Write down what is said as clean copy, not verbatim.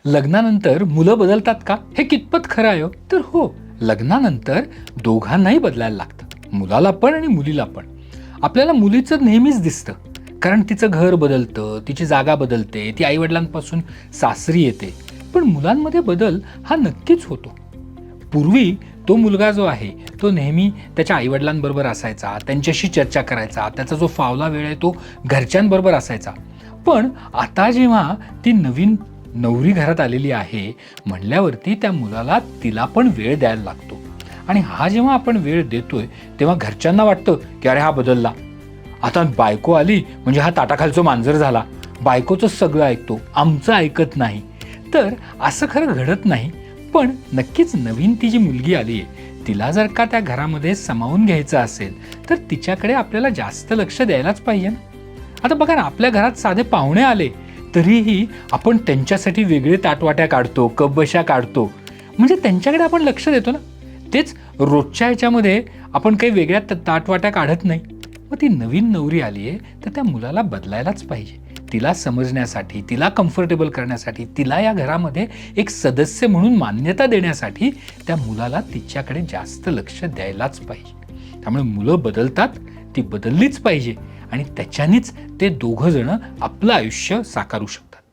लग्नानंतर मुलं बदलतात का, हे कितपत खरं आहे? तर हो, लग्नानंतर दोघांनाही बदलायला लागतं, मुलाला पण आणि मुलीला पण. आपल्याला मुलीचं नेहमीच दिसतं, कारण तिचं घर बदलतं, तिची जागा बदलते, ती आईवडिलांपासून सासरी येते. पण मुलांमध्ये बदल हा नक्कीच होतो. पूर्वी तो मुलगा जो आहे तो नेहमी त्याच्या आईवडिलांबरोबर असायचा, त्यांच्याशी चर्चा करायचा, त्याचा जो फावला वेळ आहे तो घरच्यांबरोबर असायचा. पण आता जेव्हा ती नवीन नवरी घरात आलेली आहे म्हणल्यावरती त्या मुलाला तिला पण वेळ द्यायला लागतो. आणि हा जेव्हा आपण वेळ देतोय तेव्हा घरच्यांना वाटतं की अरे हा बदलला, आता बायको आली म्हणजे हा ताटाखालचं मांजर झाला, बायकोचंच सगळं ऐकतो, आमचं ऐकत नाही. तर असं खरं घडत नाही. पण नक्कीच नवीन ती जी मुलगी आली आहे तिला जर का त्या घरामध्ये सामावून घ्यायचं असेल तर तिच्याकडे आपल्याला जास्त लक्ष द्यायलाच पाहिजे ना. आता बघा ना, आपल्या घरात साधे पाहुणे आले तरीही आपण त्यांच्यासाठी वेगळे ताटवाट्या काढतो, कपबशा काढतो, म्हणजे त्यांच्याकडे आपण लक्ष देतो ना. तेच रोजच्या ह्याच्यामध्ये आपण काही वेगळ्या ताटवाट्या काढत नाही. मग ती नवीन नवरी आली आहे तर त्या मुलाला बदलायलाच पाहिजे, तिला समजण्यासाठी, तिला कम्फर्टेबल करण्यासाठी, तिला या घरामध्ये एक सदस्य म्हणून मान्यता देण्यासाठी त्या मुलाला तिच्याकडे जास्त लक्ष द्यायलाच पाहिजे. त्यामुळे मुलं बदलतात, ती बदललीच पाहिजे आणि त्याच्यानेच ते दोघं जण आपलं आयुष्य साकारू शकतात.